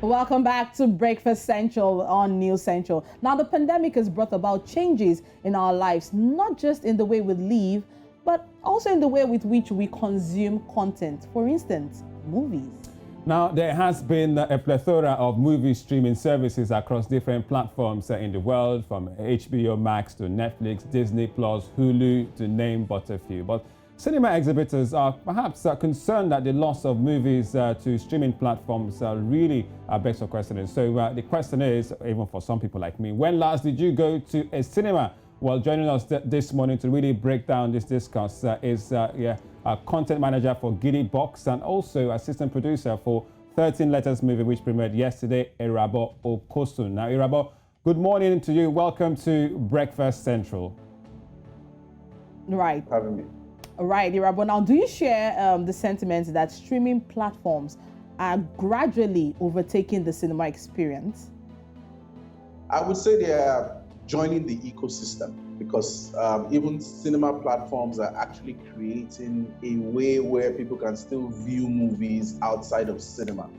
Welcome back to Breakfast Central on News Central. Now, the pandemic has brought about changes in our lives, not just in the way we live, but also in the way with which we consume content. For instance, movies. Now, there has been a plethora of movie streaming services across different platforms in the world, from HBO Max to Netflix, Disney Plus, Hulu, to name but a few. But cinema exhibitors are perhaps concerned that the loss of movies to streaming platforms really begs a question. And so the question is, even for some people like me, when last did you go to a cinema? Well, joining us this morning to really break down this discourse is content manager for Giddy Box and also assistant producer for 13 Letters movie, which premiered yesterday, Irabor Okosun. Now, Irabor, good morning to you. Welcome to Breakfast Central. Right. Having me. Right, Irabor. Now, do you share the sentiment that streaming platforms are gradually overtaking the cinema experience? I would say they are joining the ecosystem because even cinema platforms are actually creating a way where people can still view movies outside of cinema.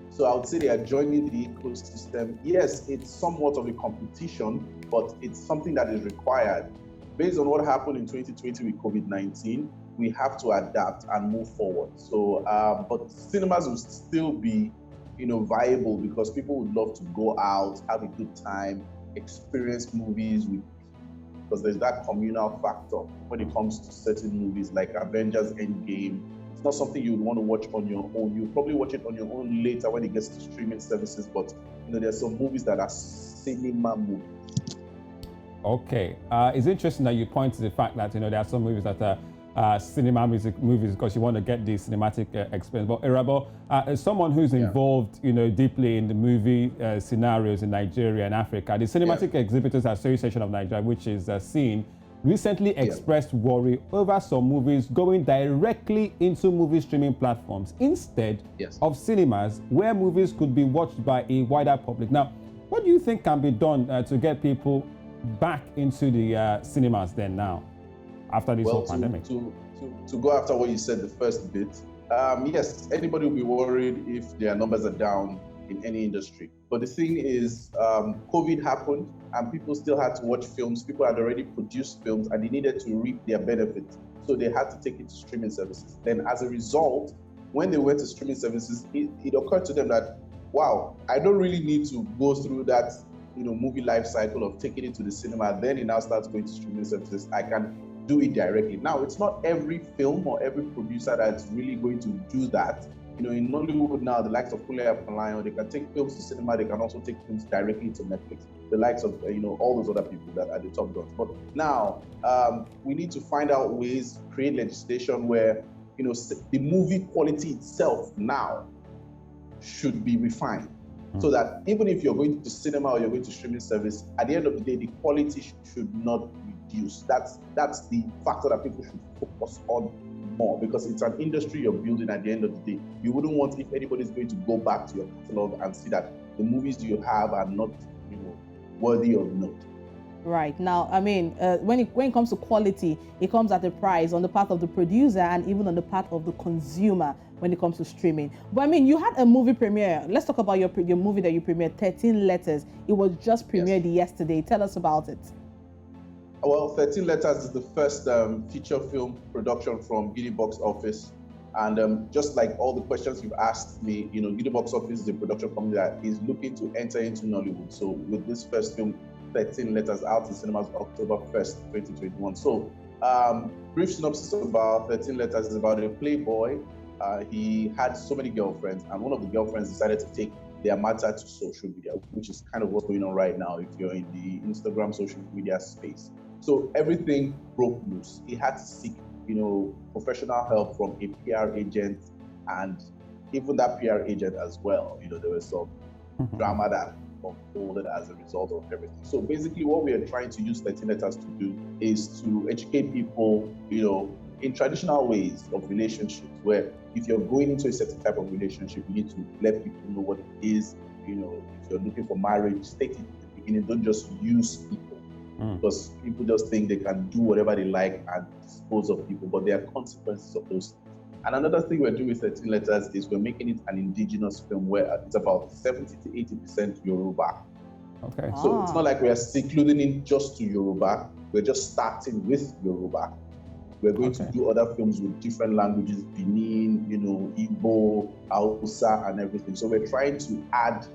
So I would say they are joining the ecosystem. Yes, it's somewhat of a competition, but it's something that is required. Based on what happened in 2020 with COVID-19, we have to adapt and move forward. So, but cinemas will still be, viable because people would love to go out, have a good time, experience movies because there's that communal factor when it comes to certain movies like Avengers Endgame. It's not something you would want to watch on your own. You'll probably watch it on your own later when it gets to streaming services, but there's some movies that are cinema movies. Okay, it's interesting that you point to the fact that there are some movies that are cinema movies because you want to get the cinematic experience. But Irabor, as someone who's involved, deeply in the movie scenarios in Nigeria and Africa, the Cinematic Exhibitors Association of Nigeria, which is seen, recently expressed worry over some movies going directly into movie streaming platforms instead of cinemas, where movies could be watched by a wider public. Now, what do you think can be done to get people back into the cinemas then now, after this whole pandemic? To go after what you said, the first bit, yes, anybody will be worried if their numbers are down in any industry. But the thing is, COVID happened and people still had to watch films. People had already produced films and they needed to reap their benefits. So they had to take it to streaming services. Then as a result, when they went to streaming services, it occurred to them that, wow, I don't really need to go through that movie life cycle of taking it to the cinema, then it now starts going to streaming services. I can do it directly. Now, it's not every film or every producer that's really going to do that. In Nollywood now, the likes of Kunle Afolayan, they can take films to cinema, they can also take films directly to Netflix. The likes of, all those other people that are the top dogs. But now, we need to find out ways, create legislation where, the movie quality itself now should be refined. So that even if you're going to cinema or you're going to streaming service, at the end of the day, the quality should not reduce. That's the factor that people should focus on more, because it's an industry you're building at the end of the day. You wouldn't want if anybody's going to go back to your catalog and see that the movies you have are not worthy of note. Right. Now, when it comes to quality, it comes at a price on the part of the producer and even on the part of the consumer when it comes to streaming. But you had a movie premiere. Let's talk about your movie that you premiered, 13 Letters. It was just premiered yesterday. Tell us about it. Well, 13 Letters is the first feature film production from Giddy Box Office. And just like all the questions you've asked me, Giddy Box Office is a production company that is looking to enter into Nollywood. So with this first film, 13 Letters, out in cinemas October 1st, 2021. So brief synopsis about 13 Letters is about a playboy. He had so many girlfriends, and one of the girlfriends decided to take their matter to social media, which is kind of what's going on right now if you're in the Instagram social media space. So everything broke loose. He had to seek, professional help from a PR agent, and even that PR agent as well. There was some drama that unfolded as a result of everything. So basically what we are trying to use 13 Letters to do is to educate people, in traditional ways of relationships, where if you're going into a certain type of relationship, you need to let people know what it is. If you're looking for marriage, state it at the beginning. Don't just use people, because people just think they can do whatever they like and dispose of people, but there are consequences of those things. And another thing we're doing with 13 Letters is we're making it an indigenous film where it's about 70 to 80% Yoruba. Okay. So it's not like we are secluding it just to Yoruba. We're just starting with Yoruba. We're going to do other films with different languages, Benin, Igbo, Hausa, and everything. So we're trying to add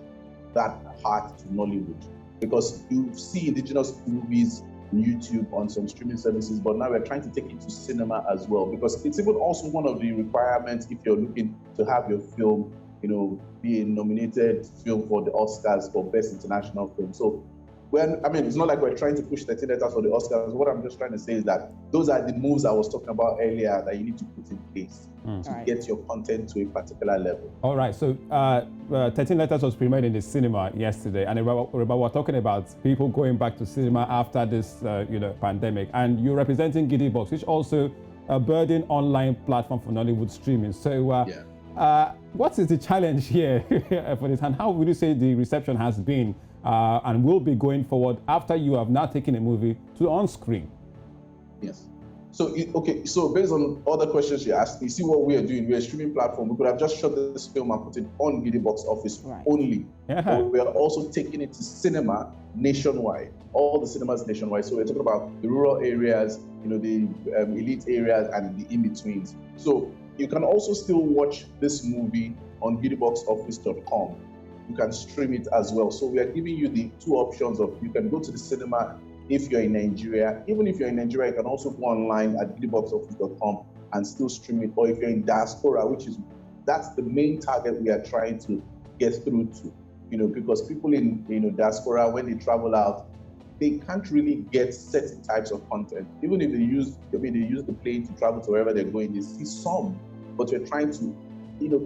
that part to Nollywood, because you see indigenous movies on YouTube, on some streaming services, but now we're trying to take it to cinema as well, because it's even also one of the requirements if you're looking to have your film, be a nominated film for the Oscars for Best International Film. So it's not like we're trying to push 13 Letters for the Oscars. What I'm just trying to say is that those are the moves I was talking about earlier that you need to put in place to get your content to a particular level. All right. So 13 Letters was premiered in the cinema yesterday, and we're talking about people going back to cinema after this, pandemic. And you're representing Gidibox, which also a budding online platform for Nollywood streaming. So what is the challenge here for this, and how would you say the reception has been and will be going forward after you have now taken a movie to on screen? Yes. So based on all the questions you asked, you see what we are doing. We're a streaming platform. We could have just shot this film and put it on Gidibox office only. But we are also taking it to cinema nationwide, all the cinemas nationwide. So we're talking about the rural areas, the elite areas, and the in-betweens. So you can also still watch this movie on gidiboxoffice.com. You can stream it as well. So we are giving you the two options of, you can go to the cinema if you're in Nigeria. Even if you're in Nigeria, you can also go online at gidiboxoffice.com and still stream it. Or if you're in diaspora, that's the main target we are trying to get through to, because people in diaspora, when they travel out, they can't really get certain types of content. Even if they use the plane to travel to wherever they're going, they see some. But we're trying to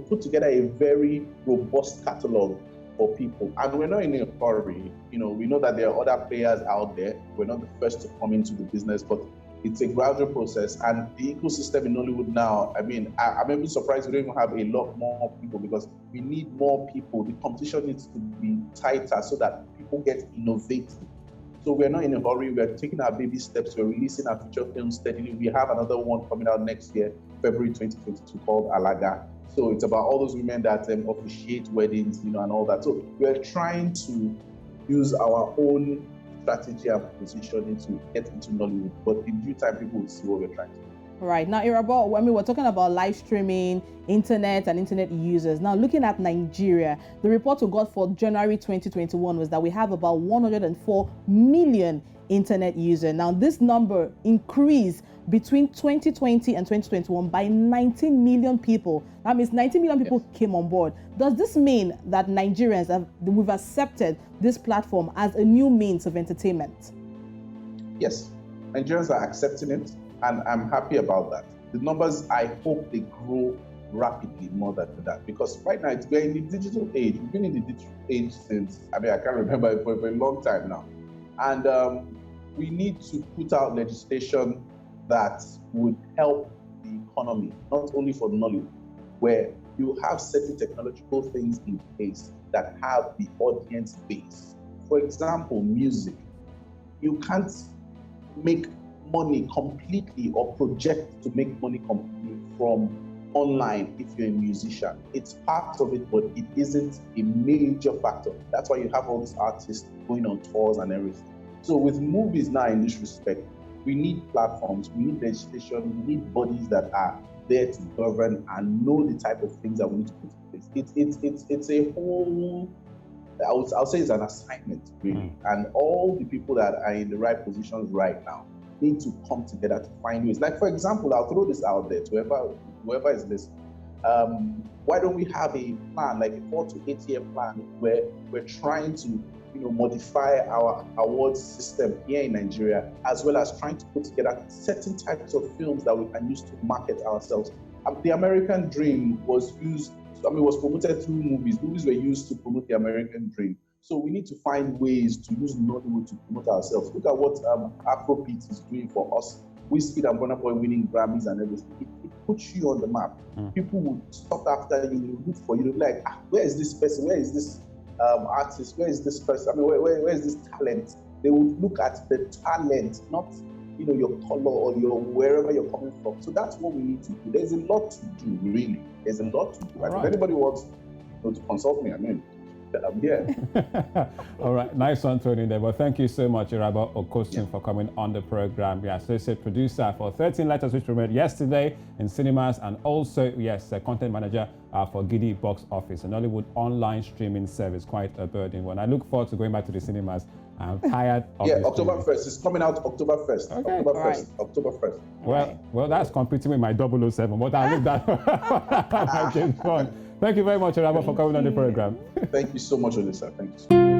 put together a very robust catalog for people. And we're not in a hurry. We know that there are other players out there. We're not the first to come into the business, but it's a gradual process. And the ecosystem in Nollywood now, I'm even surprised we don't even have a lot more people, because we need more people. The competition needs to be tighter so that people get innovative. So we're not in a hurry. We're taking our baby steps. We're releasing our feature films steadily. We have another one coming out next year, February 2022, called Alaga. So it's about all those women that officiate weddings, and all that. So we're trying to use our own strategy and positioning to get into Nollywood. But in due time, people will see what we're trying to do. Right. Now, Irabor, we're talking about live streaming, internet, and internet users. Now, looking at Nigeria, the report we got for January 2021 was that we have about 104 million internet users. Now, this number increased between 2020 and 2021 by 19 million people. That means 19 million people came on board. Does this mean that Nigerians we've accepted this platform as a new means of entertainment? Yes, Nigerians are accepting it, and I'm happy about that. The numbers, I hope they grow rapidly more than that, because right now we're in the digital age. We've been in the digital age since, I can't remember, for a long time now. And we need to put out legislation that would help the economy, not only for Nollywood, where you have certain technological things in place that have the audience base. For example, music. You can't make money completely or project to make money completely from online if you're a musician. It's part of it, but it isn't a major factor. That's why you have all these artists going on tours and everything. So with movies now in this respect, we need platforms, we need legislation, we need bodies that are there to govern and know the type of things that we need to put in place. It's a whole, I'll say it's an assignment, really. And all the people that are in the right positions right now need to come together to find ways. Like, for example, I'll throw this out there to whoever is listening. Why don't we have a plan, like a 4 to 8 year plan, where we're trying to modify our awards system here in Nigeria, as well as trying to put together certain types of films that we can use to market ourselves. The American dream was promoted through movies. Movies were used to promote the American dream. So we need to find ways to use Nollywood to promote ourselves. Look at what Afrobeat is doing for us. Wizkid and Burna Boy winning Grammys and everything. It puts you on the map. People would stop after you, look for you, like, where is this person? Where is this artist? Where is this person? Where is this talent? They would look at the talent, not your color or your wherever you're coming from. So that's what we need to do. There's a lot to do, really. There's a lot to do. And if anybody wants to consult me, I'm here. All right, nice one thrown in there. But thank you so much, Irabor Okosun, for coming on the program. You're associate producer for 13 Letters, which premiered yesterday in cinemas, and also, content manager for Giddy Box Office, an Hollywood online streaming service. Quite a burden one. I look forward to going back to the cinemas. I'm tired of October 1st. It's coming out October 1st. Okay. October 1st. Right. October 1st. Well, that's competing with my 007, but I leave that. James Bond. Thank you very much, Irabor, for coming on the program. Thank you so much, Odessa. Thank you so much.